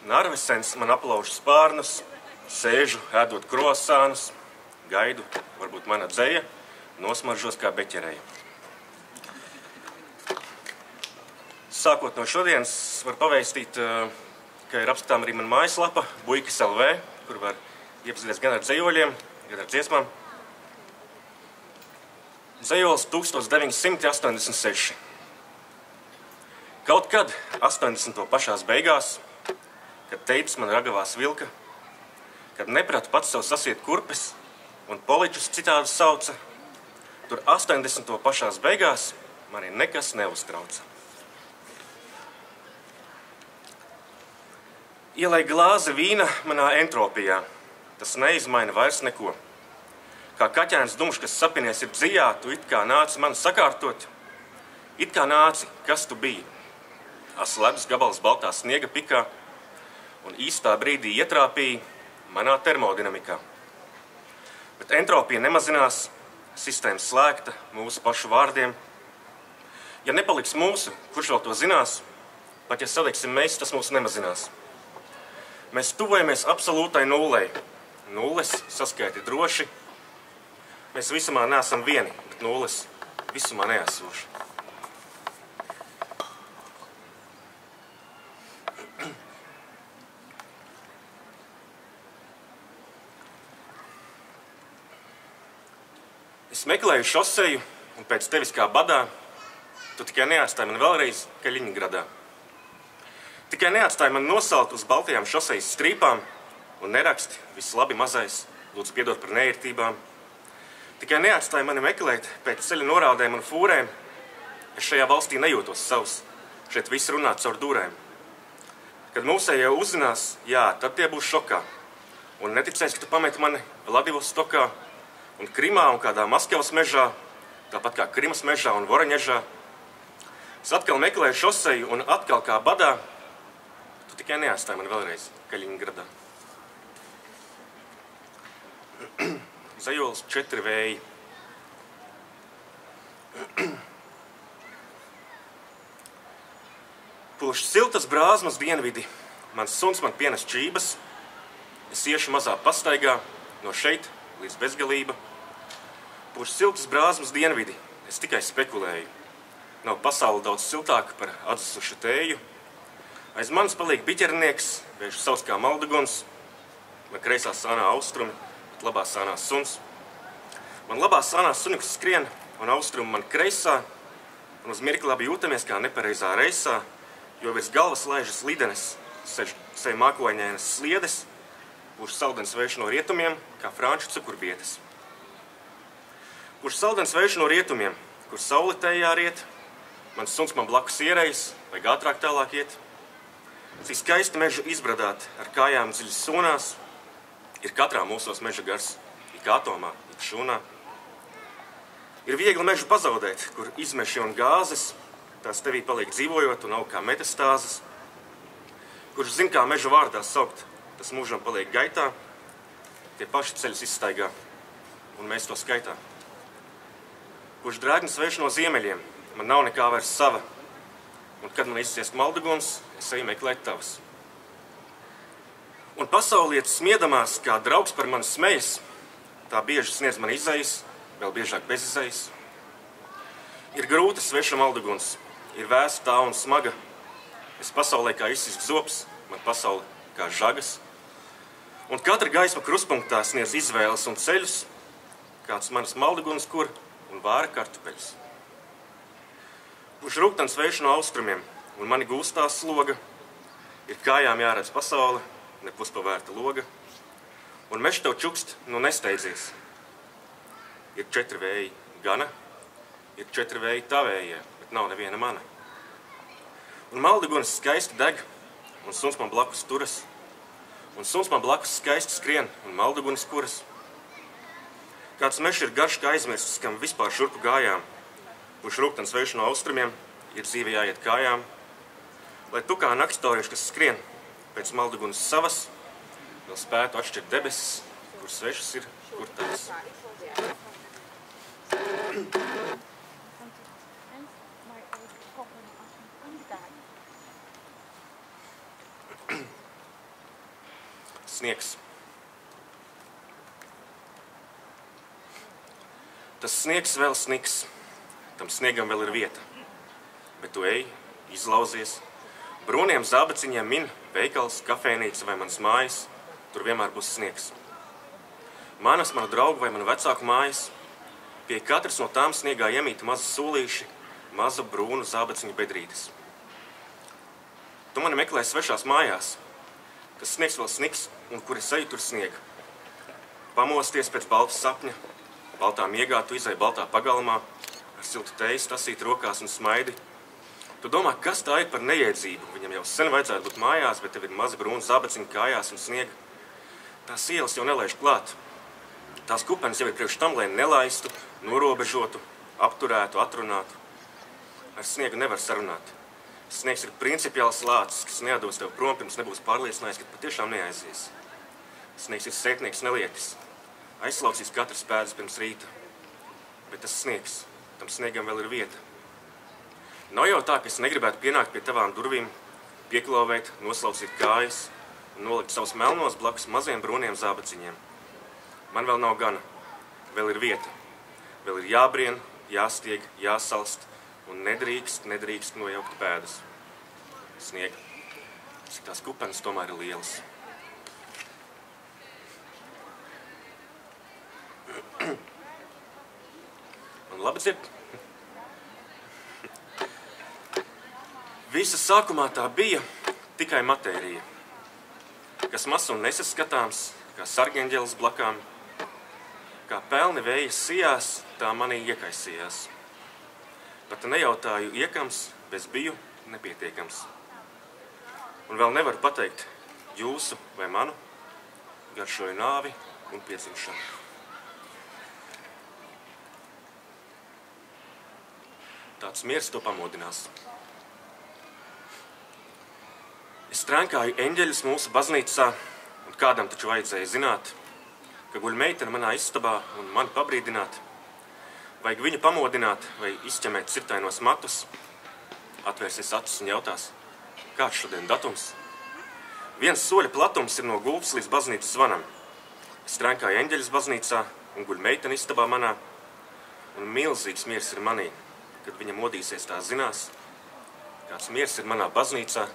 Narvesens man aplauž spārnus, sēžu, ēdot krosānus, gaidu, varbūt mana dzeja, nosmaržos kā beķereja. Sākot no šodienas var pavēstīt, ka ir apskatām arī mana mājaslapa Buikas LV, kur var iepazīties gan ar dzejoļiem, gan ar dziesmām. Dzejols 1986. Kaut kad 80. pašās beigās, kad teips man ragavās vilka, kad nepratu pats sev sasiet kurpes un poličus citādi sauca, tur 80. pašās beigās mani nekas neuztrauca. Ielai glāzi vīna manā entropijā, tas neizmaina vairs neko. Kā kaķēns dumšs, kas sapinies ir dzijā, tu it kā nāci mani sakārtot, it kā nāci, kas tu biji. Ledus gabals baltā sniega pikā un īstā brīdī ietrāpīja manā termodinamikā. Bet entropija nemazinās, sistēma slēgta mūsu pašu vārdiem. Ja nepaliks mūsu, kurš vēl to zinās, pat ja saliksim mēs, tas mūs nemazinās. Mēs tuvojamies absolūtai nullei. Nulles saskaiti droši. Mēs visumā neesam vieni, bet nulles visumā neesoši. Es meklēju šoseju, un pēc tevis kā badā, tu tikai neatstāji man vēlreiz Kaļiņgradā. Tikai neatstāji man nosalt uz baltajām šosejas strīpām un neraksti, viss labi mazais, lūdzu piedot par neirtībām. Tikai neatstāji mani meklēt pēc ceļa norādēm un fūrēm. Es šajā valstī nejūtos savs, šeit viss runā caur dūrēm. Kad mūsējie uzzinās, jā, tad tie būs šokā. Un neticēs, ka tu pameti mani Vladivostokā un Krimā un kādā Maskavas mežā, tāpat kā Krimas mežā un Voraņežā. Es atkal meklēju šoseju un atkal kā badā, tu tikai neatstāji mani vēlreiz Kaļiņgradā. Dzejols 4 vēji. Pūš siltas brāzmas dienvidi, mans suns man pienes čības, es iešu mazā pastaigā, no šeit līdz bezgalība. Pūš siltas brāzmas dienvidi, es tikai spekulēju. Nav pasaule daudz siltāka par atzusušu tēju. Aiz manis paliek biķernieks, vērš savs kā malduguns, man kreisā sānā austrumi, bet labā sānā suns. Man labā sānā suņuks skrien, un austrumi man kreisā, un uz mirkli labi jūtamies kā nepareizā reisā, jo virs galvas laižas lidenes, sevi mākoņainas sliedes, pūš saldens vējš no rietumiem, kā franču cukurbietes. Pūš saldens vējš no rietumiem, kur saule tējā riet, mans suns man blakus ierejas, vai ātrāk tālāk iet. Cik skaisti mežu izbradāt, ar kājām dziļi sūnās, ir katrā mūsos meža gars, ik atomā, ik šūnā. Ir viegli mežu pazaudēt, kur izmeši un gāzes, tās tevī paliek dzīvojot un aug kā metastāzes. Kurš zin, kā mežu vārdā saukt, tas mūžam paliek gaitā, tie paši ceļus izstaigā, un mēs to skaitā. Kurš drēgnis vējš no ziemeļiem, man nav nekā vairs sava, un kad man izciest malduguns, es eju meklēt tavas. Un pasaulietis smiedamās, kā draugs par mani smejas, tā bieži sniedz man izejas, vēl biežāk bez izejas. Ir grūta sveša malduguns, ir vēsta tā un smaga, es pasaulē kā izsist zobs, man pasaule kā žagas. Un katra gaisma kruspunktā sniedz izvēles un ceļus, kāds manas malduguns kur un vāra kartupeļus. Pūš rūgtens vējš no austrumiem, un mani gūstās sloga, ir kājām jāredz pasaule, ne puspavērta loga, un mežs tev čukst, nu nesteidzies. Ir 4 vēji gana, ir 4 vēji tavējie, bet nav neviena mana. Un malduguns skaisti deg, un suns man blakus turas, un suns man blakus skaisti skrien, un maldugunis kuras. Kāds mežs ir garš kā aizmirsts, kam vispār šurpu gājām. Pūš rūgtens vējš no austrumiem, ir dzīve jāiet kājām. Lai tu kā naktstoriņš, kas skrien pēc maldugunas savas, vēl spētu atšķirt debesis, kur svešas ir, kur tavas. Sniegs. Tas sniegs vēl sniks, tam sniegam vēl ir vieta. Bet tu ej, izlauzies, brūniem zābaciņiem min veikals, kafejnīca vai manas mājas, tur vienmēr būs sniegs. Manas, manu draugu vai manu vecāku mājas, pie katras no tām sniegā iemīta maza sūlīši, maza brūnu zābaciņu bedrītes. Tu mani meklē svešās mājās, tas sniegs vēl sniks, un kur es eju, tur sniega. Pamosties pēc balta sapņa, baltā miegā tu izej baltā pagalmā, ar siltu teju stasīt rokās un smaidi. Tu domā, kas tā ir par neiedzību? Viņam jau sen vajadzētu būt mājās, bet tev ir mazi brūni zābaciņi kājās un sniega. Tās ielas jau nelaiž klāt. Tās kupenes jau ir priekš tam, lai nelaistu, norobežotu, apturētu, atrunātu. Ar sniegu nevar sarunāt. Sniegs ir principiāls lācis, kas neatdos tev prom, pirms nebūs pārliecinājies, ka patiešām neaizies. Sniegs ir sētnieks nelietis. Aizslaucīs katras pēdas pirms rīta. Bet tas sniegs, tam sniegam vēl ir vieta. Nav jau tā, ka es negribētu pienākt pie tavām durvīm, pieklauvēt, noslaucīt kājas un nolikt savus melnos blakus maziem brūniem zābaciņiem. Man vēl nav gana. Vēl ir vieta. Vēl ir jābrien, jāstieg, jāsalst un nedrīkst nojaukt pēdas. Sniega. Cik tās kupenes tomēr ir lielas. Man labi dzird? Visa sākumā tā bija tikai matērija, kas mazs un nesaskatāms, kā sargeņģelis blakām, kā pelni vēja sijās, tā manī iekaisījās. Pat nejautāju iekams, bez biju nepietiekams. Un vēl nevaru pateikt jūsu vai manu, garšoju nāvi un piedzimšanu. Tāds miers to pamodinās. Es trenkāju eņģeļus mūsu baznīcā, un kādam taču vajadzēja zināt, ka guļ meitene manā istabā un mani pabrīdināt. Vajag viņu pamodināt vai izķemēt sirtainos matus. Atvērsies acis un jautās, kāds šodien datums? 1 soļa platums ir no gultas līdz baznīcas zvanam. Es trenkāju eņģeļus baznīcā un guļ meitene istabā manā, un milzīgs miers ir manī, kad viņa modīsies tā zinās, kāds miers ir manā baznīcā,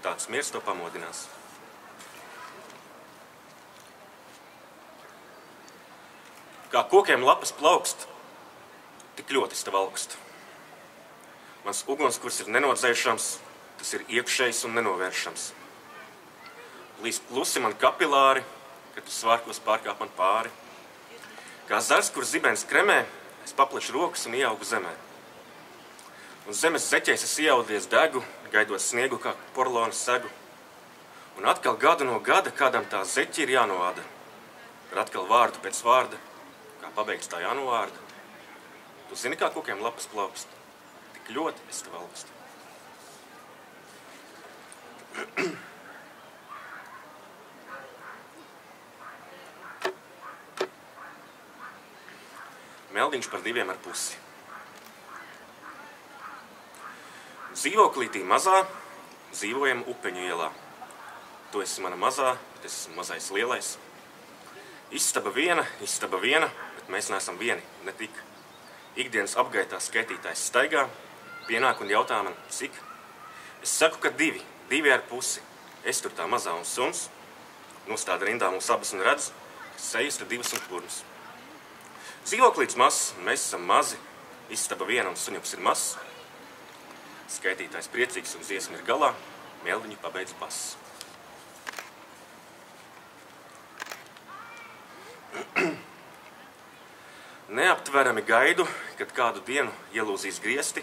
tāds miers to pamodinās. Kā kokiem lapas plaukst, tik ļoti es tev augstu. Mans ugunskurs ir nenodzēšams, tas ir iekšējs un nenovēršams. Līdz klusi man kapilāri, kad tu svārkos pārkāp man pāri. Kā zars, kur zibens kremē, es papleču rokas un ieaugu zemē. Un zemes zeķēs es iaudies degu, gaidot sniegu kā porlona segu. Un atkal gadu no gada kādam tā zeķi ir jānoāda. Ar atkal vārdu pēc vārda, kā pabeigts tā jānovārda. Tu zini, kā kokiem lapas plaukst? Tik ļoti es tev augstu. Meldiņš par 2,5. Dzīvoklītī mazā, dzīvojam Upeņu ielā. Tu esi mana mazā, bet es esmu mazais lielais. Istaba viena, bet mēs neesam vieni, ne tik. Ikdienas apgaitā skaitītājs staigā, pienāk un jautā man, cik? Es saku, ka 2,5. Es tur tā mazā un suns, nostāda rindā mūs abas un redz, ka sejas te 2 un purnas. Dzīvoklīts mazs, mēs esam mazi, istaba viena un suņuks ir mazs. Skaitītājs priecīgs un dziesma ir galā, meldiņu pabeidz bass. Neaptverami gaidu, kad kādu dienu ielūzīs griesti,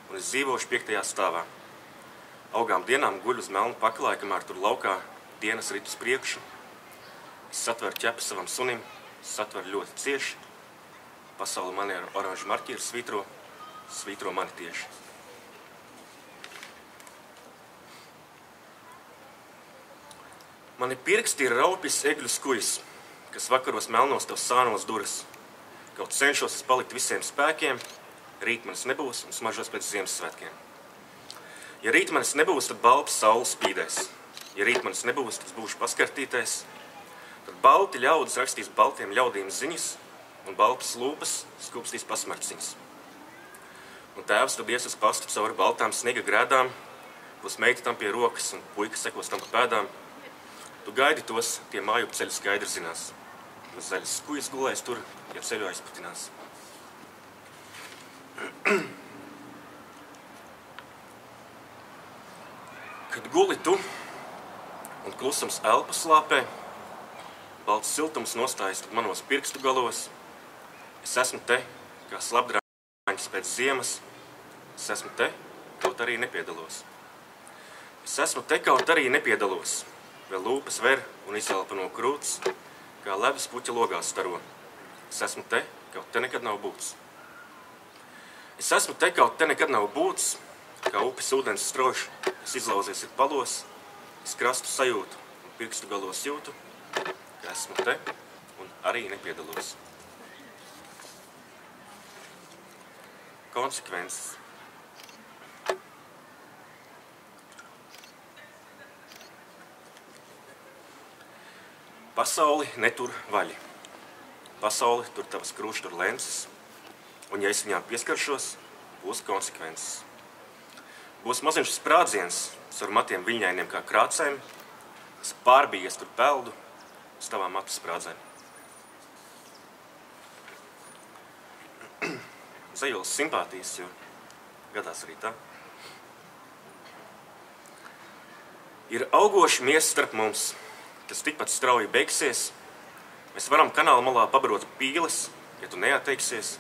un es dzīvošu 5. stāvā. Augām dienām guļu uz melnu paklāju, kamēr tur laukā dienas rit uz priekšu. Es satveru ķepu savam sunim, satveru ļoti cieši. Pasauli mani ar oranžu marķieru svītro mani tieši. Mani pirksti ir raupis egļu skujas, kas vakaros melnos tev sānos duras. Kaut cenšos es palikt visiem spēkiem, rīt manis nebūs un smažos pēc Ziemassvētkiem. Ja rīt manis nebūs, tad balta saule spīdēs. Ja rīt manis nebūs, tad būšu paskartītais. Tad balti ļaudis rakstīs baltiem ļaudīm ziņas, un baltas lūpas skūpstīs pasmarciņas. Un tēvs tad ies uz pastu cauri baltām sniega grēdām, būs meita tam pie rokas, un puika sekos tam pa pēdām. Tu gaidi tos, tie māju ceļu skaidri zinās. Uz zaļas skujas gulēs tur, ja ceļu aizputinās. Kad guli tu, un klusums elpa slāpē, balts siltums nostājas tad manos pirkstu galos, es esmu te, kā slapdrāņas pēc ziemas, es esmu te, kaut arī nepiedalos. Es esmu te, kaut arī nepiedalos, vēl lūpas ver un izelpa no krūts, kā levis puķa logās staro. Es esmu te, kaut te nekad nav būts. Es esmu te, kaut te nekad nav būts, kā upes ūdens strauši, kas izlauzies ir palos, es krastu sajūtu un pirkstu galos jūtu, ka esmu te un arī nepiedalos. Konsekvences. Pasauli netur vaļi. Pasauli tur tavas krūštur lences, un ja es viņām pieskaršos, būs konsekvences. Būs maziņš sprādziens, ar matiem viļņainiem kā krācēm, kas pārbījies tur peldu uz tavām matu sprādzēm. Zajolas simpātijas, jo gadās arī tā. Ir augoši miers starp mums, kas tikpat strauji beigsies. Mēs varam kanāla malā pabarot pīles, ja tu neatteiksies.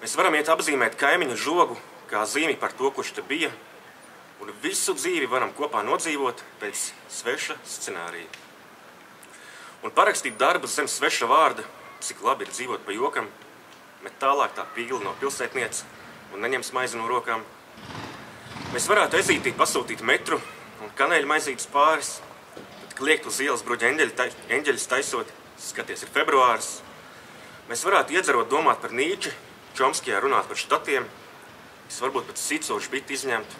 Mēs varam iet apzīmēt kaimiņu žogu, kā zīmi par to, kurš te bija, un visu dzīvi varam kopā nodzīvot pēc sveša scenārija. Un parakstīt darbu zem sveša vārda, cik labi ir dzīvot pa jokam, met tālāk tā pīle no pilsētniece un neņems maizi no rokām. Mēs varētu ezītī pasūtīt metru un kaneļu maizītes pāris, tad kliegt uz ielas bruģa eņģeļus taisot, skaties, ir februāris. Mēs varētu iedzerot domāt par Nīči, Čomskijā runāt par štatiem, es varbūt pat sicošu biti izņemt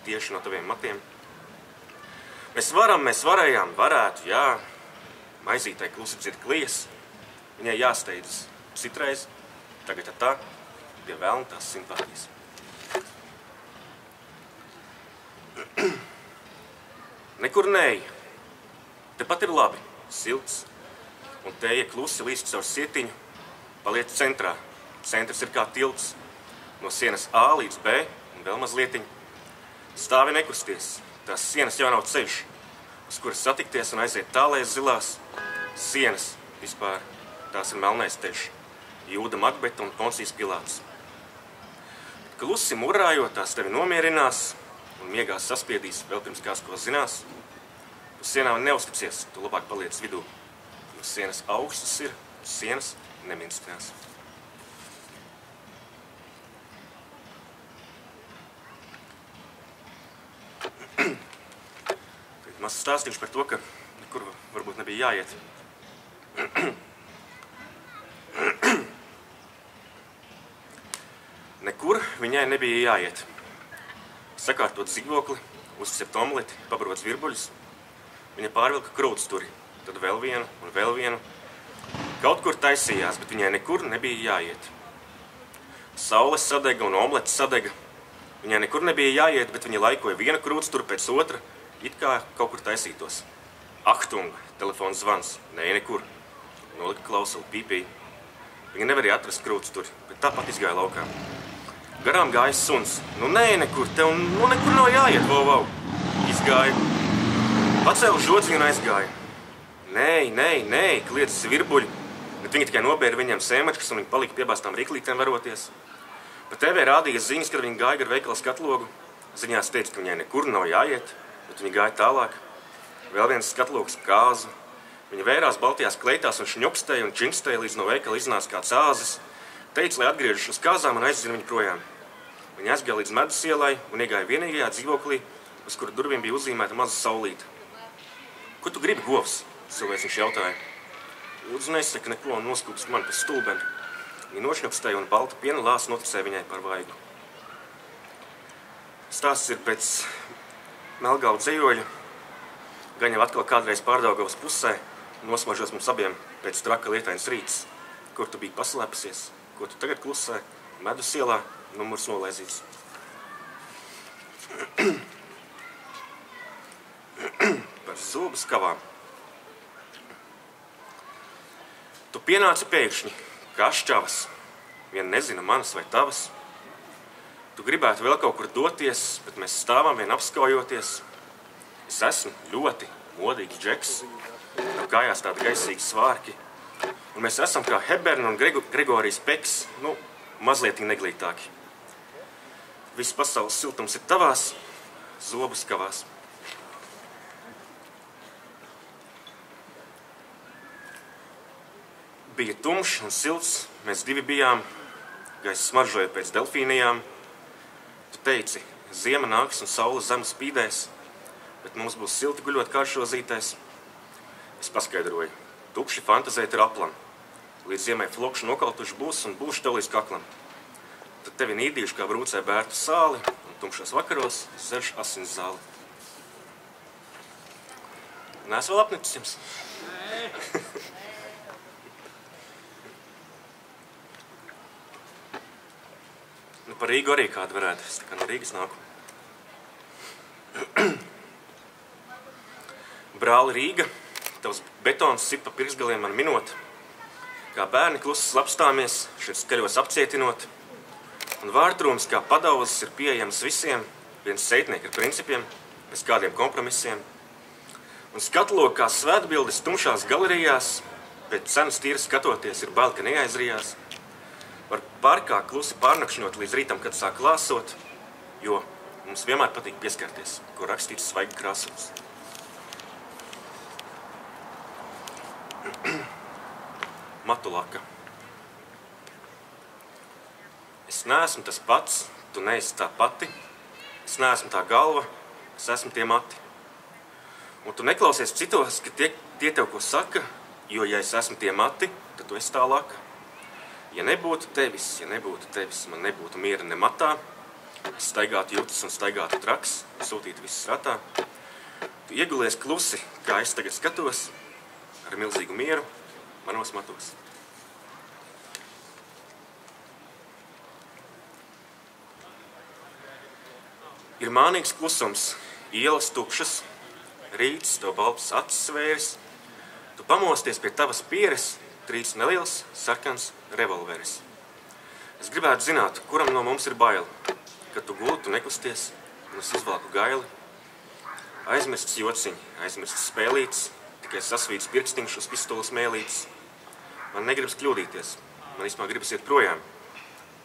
tieši no taviem matiem. Mēs varējām, varētu, jā, maizītei klusi dzird klijas, viņai jāsteidzas citreiz, tagad tā, pie vēlna tās simpātijas. Nekur neej, tepat ir labi, silts, un teja klusi līst caur sietiņu, paliec centrā. Centrs ir kā tilts, no sienas A līdz B un vēl mazlietiņ. Stāvi nekusties, tās sienas jau nav ceļš, uz kuras satikties un aiziet tālēs zilās. Sienas vispār, tās ir melnais ceļš, Jūda Makbeta un Poncijas Pilāts. Klusi murājot, tās tevi nomierinās un miegās saspiedīs vēl pirms kāds ko zinās. Uz sienām neusticies, tu labāk paliec vidū, jo sienas augstas ir, uz sienas neminstinās. Mazs stāstīšu par to, ka nekur varbūt nebija jāiet. Nekur viņai nebija jāiet. Sakārtot dzīvokli, uzcept omleti, pabarot virbuļus. Viņa pārvilka krūtsturi, tad vēl vienu un vēl vienu. Kaut kur taisījās, bet viņai nekur nebija jāiet. Saules sadega un omletes sadega. Viņai nekur nebija jāiet, bet viņa laikoja vienu krūtsturu pēc otra, it kā kaut kur taisītos. Achtung, telefons zvans, nekur. Nolika klausuli, pīpī. Viņa nevarēja atrast krūtsturi, bet tāpat izgāja laukā. Garām gāja suns. Nu nē, nekur, tev nekur nav jāiet, vau. Izgāja. Pacēla žodziņu un aizgāja. Nē, kliedzas virbuļi. Bet viņi tikai nobēra viņiem sēmačkas un viņi palika piebāstām riklītēm varoties. Pa TV rādīja ziņas, kad viņi gāja gar veikala skatlogu. Ziņās teica, ka viņai nekur nav jāiet. Bet viņi gāja tālāk. Vēl viens skatlogs kāzu. Viņa vērās baltajās kleitās un šņupstēja un čingstēja, līdz no veikala iznāca kāds āzis. Teica, lai atgriežas uz kāzām un aizdzina viņu projām. Viņa aizgāja līdz medus ielai un iegāja vienīgajā dzīvoklī, uz kura durvīm bija uzzīmēta maza saulīte. Ko tu gribi, govs? Cilvēks viņš jautāja. Lūdzu, nesaka neko un noskūpst mani pa stulbeni. Viņa nošņupstēja un balta piena lāsa noticēja viņai par vaigu. Stāsts ir pēc Melgava dzejoļa. Gan jau atkal kādreiz Pārdaugavas pusē nosmažos mums abiem pēc traka lietainas rīts. Kur tu biji paslēpusies? Ko tu tagad klusē? Medus ielā, numurs nolaizīts. Par zobu skavām. Tu pienāci pēkšņi, kā šķavas. Vien nezina manas vai tavas. Tu gribētu vēl kaut kur doties, bet mēs stāvam vien apskaujoties. Es esmu ļoti modīgs džeks. Tev kājās tādi gaisīgi svārki. Un mēs esam kā Heberna un Gregorijas Peks, mazliet neglītāki. Viss pasaules siltums ir tavās, zobu skavās. Bija tumšs un silts, mēs divi bijām, gaisa smaržoja pēc delfīnijām. Tu teici, ziema nāks un saule zemu spīdēs, bet mums būs silti guļot karšozītēs. Es paskaidroju, tukši fantazēt ir aplam. Līdz ziemai flokšu nokautuši būs un būšu tev līdz kaklam. Tad tevi nīdīšu kā brūcē bērtu sāli un tumšos vakaros serš asins zāli. Nēs vēl apnicis jums? Par Rīgu arī kādu varētu. Es tā kā no Rīgas nāku. Brāli Rīga, tavs betons sit pa pirksgaliem man minot. Kā bērni klusi slapstāmies, šeit skaļos apcietinot. Un vārtrūms kā padauzes ir pieejams visiem, viens seitnieki ar principiem, bez kādiem kompromisiem. Un skatlogi kā svētbildes tumšās galerijās, pēc cenas tīri skatoties ir bail, ka neaizrijās. Var parkā klusi pārnakšņot līdz rītam, kad sāk klāsot, jo mums vienmēr patīk pieskarties, ko rakstīts svaigi krāsos. Matulaka. Es neesmu tas pats, tu neesi tā pati. Es neesmu tā galva, es esmu tie mati. Un tu neklausies citos, ka tie tev ko saka, jo ja es esmu tie mati, tad tu esi tā laka. Ja nebūtu tevis, man nebūtu miera ne matā. Es staigātu jūtas un staigātu traks, sūtītu visus ratā. Tu iegulies klusi, kā es tagad skatos, ar milzīgu mieru manos matos. Ir mānīgs klusums, ielas tukšas, rīts, tev baltas acis svēris. Tu pamosties pie tavas pieres, trīc neliels, sarkans revolveris. Es gribētu zināt, kuram no mums ir baili, kad tu guli, tu nekusties, un es izvalku gaili. Aizmirsts jociņi, aizmirsts spēlīts, tikai sasvīts pirkstiņš uz pistoles mēlītes. Man negribas kļūdīties, man īstenībā gribas iet projām,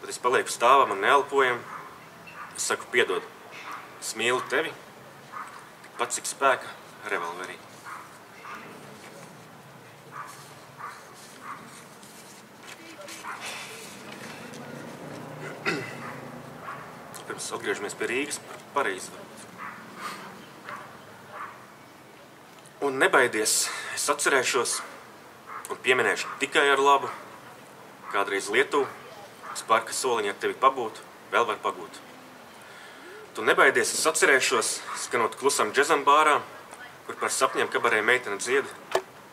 bet es palieku stāvam un neelpojam. Es saku, piedod, es mīlu tevi, tikpat cik spēka revolverī. Pirms atgriežamies pie Rīgas, par Parīzi. Un nebaidies, es atcerēšos un pieminēšu tikai ar labu. Kādreiz Lietuvu, uz parka soliņa ar tevi pabūt, vēl var pagūt. Tu nebaidies, es atcerēšos, skanot klusam džezam bārā, kur par sapņiem kabarē meitene dzied.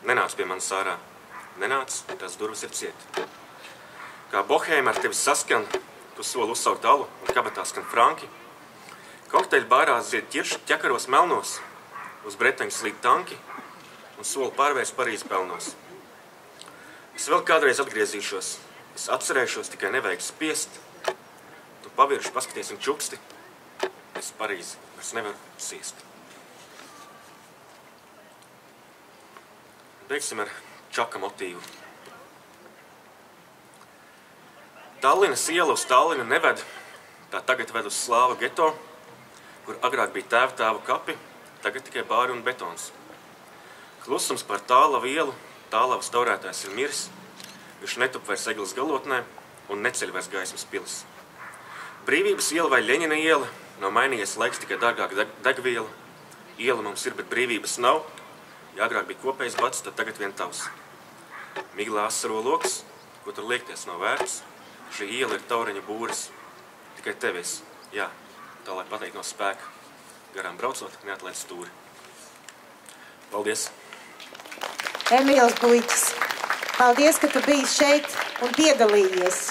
Nenāc pie manis ārā. Nenāc, tās durvis ir ciet. Kā bohēma ar tevi saskan, tu soli uzsaukt alu un kabatā skan franki. Kokteļu bārā zied ķirši ķekaros melnos, uz bretaņu slīd tanki un soli pārvērst Parīzi pelnos. Es vēl kādreiz atgriezīšos, es atcerēšos, tikai nevajag spiest. Tu pavirši, paskaties un čuksti, es Parīzi vairs nevaru siest. Beigsim ar Čaka motīvu. Tallinas iela uz Tallinu neved, tā tagad ved uz Slāva geto, kur agrāk bija tēva kapi, tagad tikai bāri un betons. Klusums par Tālavu ielu, Tālavas taurētājs ir mirs, viņš netup vairs eglas galotnē un neceļ vairs gaismas pilis. Brīvības iela vai Ļeņina iela, nav mainījies laiks, tikai dārgāk degviela. Iela mums ir, bet brīvības nav, ja agrāk bija kopējs bats, tad tagad vien tavs. Miglā asaro loks, ko tur liekties nav vērts, šī iela ir taureņa būris, tikai tevies, jā, tā lai pateikt no spēka, garām braucot, neatlaid stūri. Paldies! Emīls Buļķis, paldies, ka tu biji šeit un piedalījies.